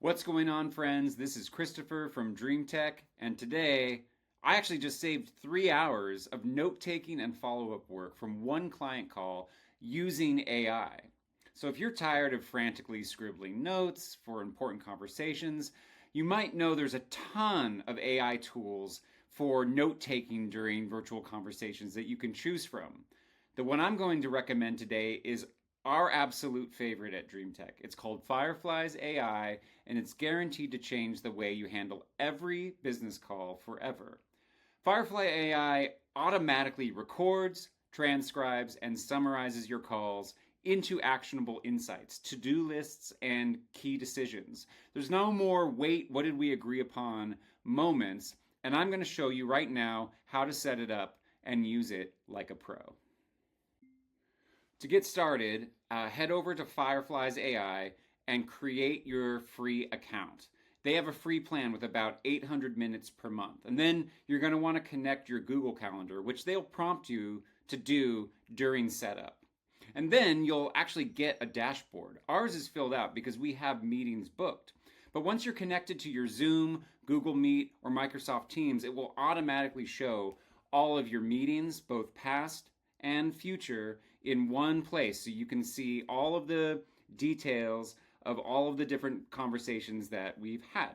What's going on, friends? This is Christopher from Dream Tech, and today I actually just saved 3 hours of note taking and follow up work from one client call using AI. So, if you're tired of frantically scribbling notes for important conversations, you might know there's a ton of AI tools for note taking during virtual conversations that you can choose from. The one I'm going to recommend today is our absolute favorite at DreamTech. It's called Fireflies AI, and it's guaranteed to change the way you handle every business call forever. Firefly AI automatically records, transcribes, and summarizes your calls into actionable insights, to-do lists, and key decisions. There's no more wait, what did we agree upon moments, and I'm going to show you right now how to set it up and use it like a pro. To get started, head over to Fireflies AI and create your free account. They have a free plan with about 800 minutes per month. And then you're going to want to connect your Google Calendar, which they'll prompt you to do during setup. And then you'll actually get a dashboard. Ours is filled out because we have meetings booked. But once you're connected to your Zoom, Google Meet, or Microsoft Teams, it will automatically show all of your meetings, both past and future, in one place, so you can see all of the details of all of the different conversations that we've had.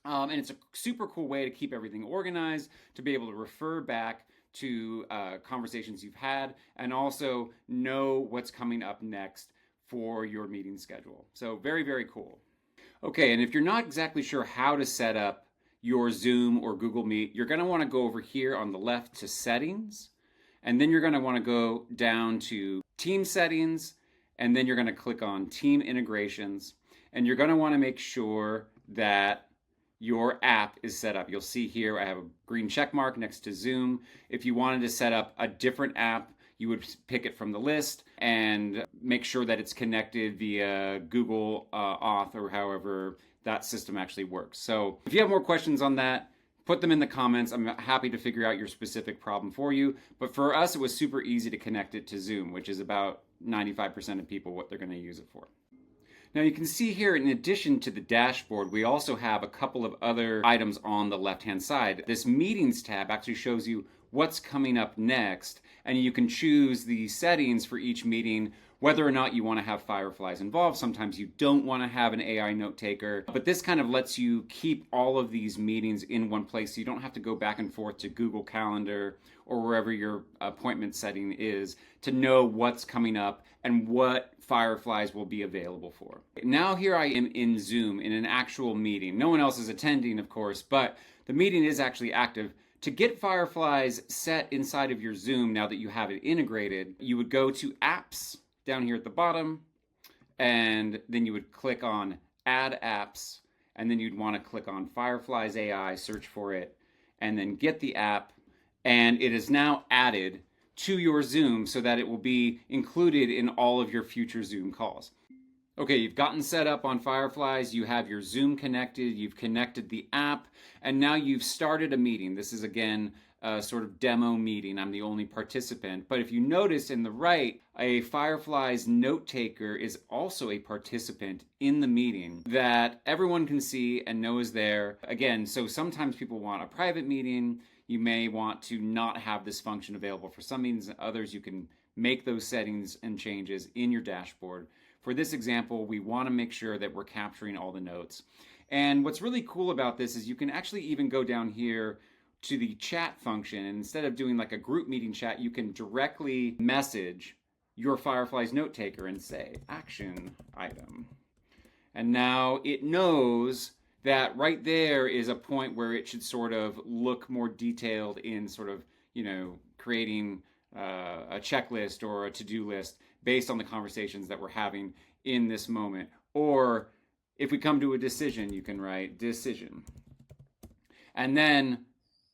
And it's a super cool way to keep everything organized, to be able to refer back to conversations you've had, and also know what's coming up next for your meeting schedule. So very, very cool. Okay, and if you're not exactly sure how to set up your Zoom or Google Meet, you're going to want to go over here on the left to Settings. And then you're going to want to go down to Team Settings, and then you're going to click on Team Integrations, and you're going to want to make sure that your app is set up. You'll see here I have a green check mark next to Zoom. If you wanted to set up a different app, you would pick it from the list and make sure that it's connected via Google Auth or however that system actually works. So if you have more questions on that, put them in the comments. I'm happy to figure out your specific problem for you. But for us, it was super easy to connect it to Zoom, which is about 95% of people what they're going to use it for. Now you can see here, in addition to the dashboard, we also have a couple of other items on the left-hand side. This Meetings tab actually shows you what's coming up next, and you can choose the settings for each meeting, whether or not you want to have Fireflies involved. Sometimes you don't want to have an AI note taker, but this kind of lets you keep all of these meetings in one place, so you don't have to go back and forth to Google Calendar or wherever your appointment setting is to know what's coming up and what Fireflies will be available for. Now here I am in Zoom in an actual meeting. No one else is attending, of course, but the meeting is actually active. To get Fireflies set inside of your Zoom, now that you have it integrated, you would go to Apps down here at the bottom, and then you would click on Add Apps, and then you'd want to click on Fireflies AI, search for it, and then get the app, and it is now added to your Zoom so that it will be included in all of your future Zoom calls. Okay, you've gotten set up on Fireflies, you have your Zoom connected, you've connected the app, and now you've started a meeting. This is, again, a sort of demo meeting. I'm the only participant. But if you notice in the right, a Fireflies note taker is also a participant in the meeting that everyone can see and know is there. Again, so sometimes people want a private meeting. You may want to not have this function available for some meetings, and others you can make those settings and changes in your dashboard. For this example, we want to make sure that we're capturing all the notes. And what's really cool about this is you can actually even go down here to the chat function, and instead of doing like a group meeting chat, you can directly message your Fireflies note taker and say action item. And now it knows that right there is a point where it should sort of look more detailed in sort of, creating a checklist or a to-do list based on the conversations that we're having in this moment. Or if we come to a decision, you can write decision. And then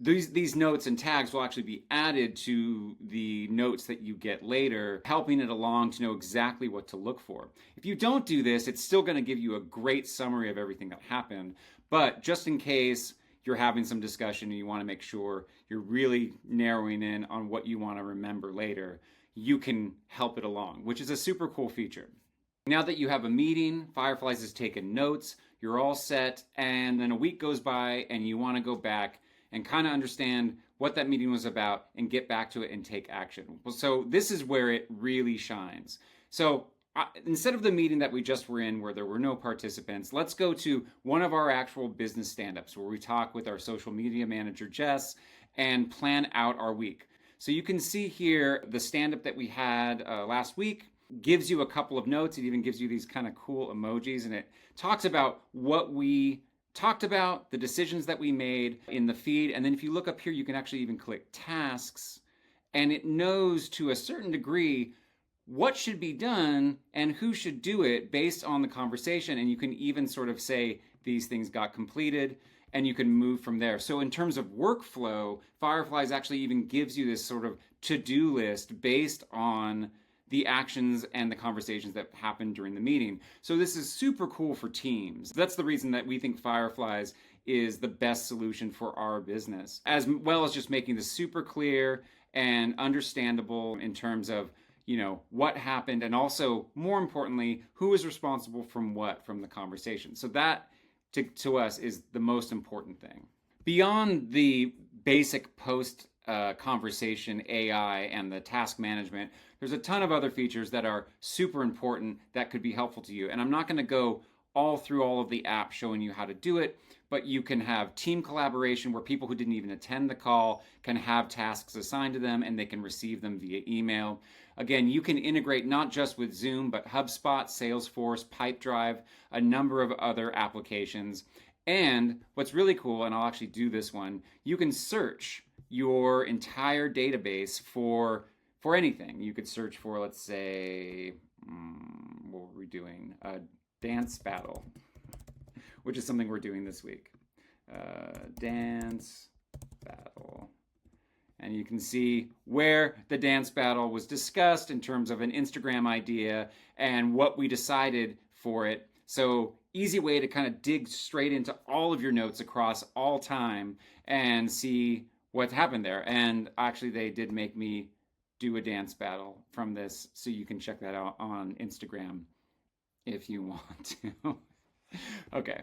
these notes and tags will actually be added to the notes that you get later, helping it along to know exactly what to look for. If you don't do this, it's still going to give you a great summary of everything that happened. But just in case you're having some discussion and you want to make sure you're really narrowing in on what you want to remember later, you can help it along, which is a super cool feature. Now that you have a meeting, Fireflies has taken notes, you're all set, and then a week goes by and you want to go back and kind of understand what that meeting was about and get back to it and take action. So this is where it really shines. So instead of the meeting that we just were in where there were no participants, let's go to one of our actual business stand-ups where we talk with our social media manager, Jess, and plan out our week. So you can see here the stand-up that we had last week gives you a couple of notes. It even gives you these kind of cool emojis, and it talks about what we talked about, the decisions that we made in the feed. And then if you look up here, you can actually even click tasks, and it knows to a certain degree what should be done and who should do it based on the conversation. And you can even sort of say these things got completed, and you can move from there. So in terms of workflow, Fireflies actually even gives you this sort of to-do list based on the actions and the conversations that happened during the meeting. So this is super cool for teams. That's the reason that we think Fireflies is the best solution for our business, as well as just making this super clear and understandable in terms of, you know, what happened, and also more importantly, who is responsible from what from the conversation. So that to us is the most important thing. Beyond the basic post conversation AI and the task management, there's a ton of other features that are super important that could be helpful to you. And I'm not going to go all through all of the apps showing you how to do it, but you can have team collaboration where people who didn't even attend the call can have tasks assigned to them and they can receive them via email. Again, you can integrate not just with Zoom, but HubSpot, Salesforce, Pipedrive, a number of other applications. And what's really cool, and I'll actually do this one, you can search your entire database for anything. You could search for, let's say, what were we doing? A dance battle, which is something we're doing this week. Dance battle. And you can see where the dance battle was discussed in terms of an Instagram idea and what we decided for it. So easy way to kind of dig straight into all of your notes across all time and see what happened there. And actually they did make me do a dance battle from this, so you can check that out on Instagram if you want to. Okay.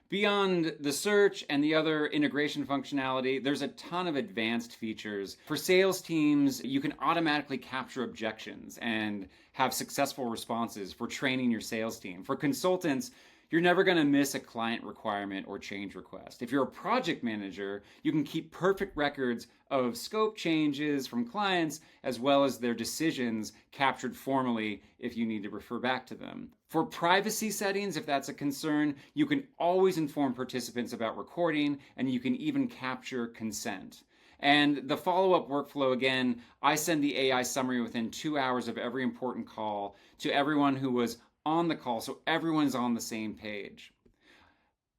Beyond the search and the other integration functionality, there's a ton of advanced features. For sales teams, you can automatically capture objections and have successful responses for training your sales team. For consultants, you're never going to miss a client requirement or change request. If you're a project manager, you can keep perfect records of scope changes from clients as well as their decisions captured formally if you need to refer back to them. For privacy settings, if that's a concern, you can always inform participants about recording, and you can even capture consent. And the follow-up workflow, again, I send the AI summary within 2 hours of every important call to everyone who was on the call, so everyone's on the same page.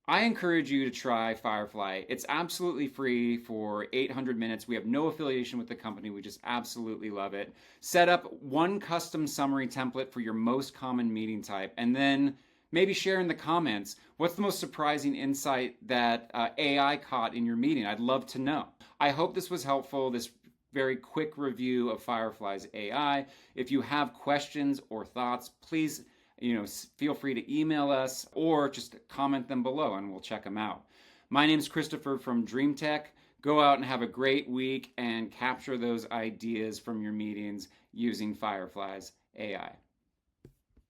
I encourage you to try Firefly. It's absolutely free for 800 minutes. We have no affiliation with the company. We just absolutely love it. Set up one custom summary template for your most common meeting type, and then maybe share in the comments what's the most surprising insight that AI caught in your meeting. I'd love to know. I hope this was helpful, this very quick review of Fireflies AI. If you have questions or thoughts, please feel free to email us or just comment them below and we'll check them out. My name's Christopher from DreamTech. Go out and have a great week and capture those ideas from your meetings using Fireflies AI.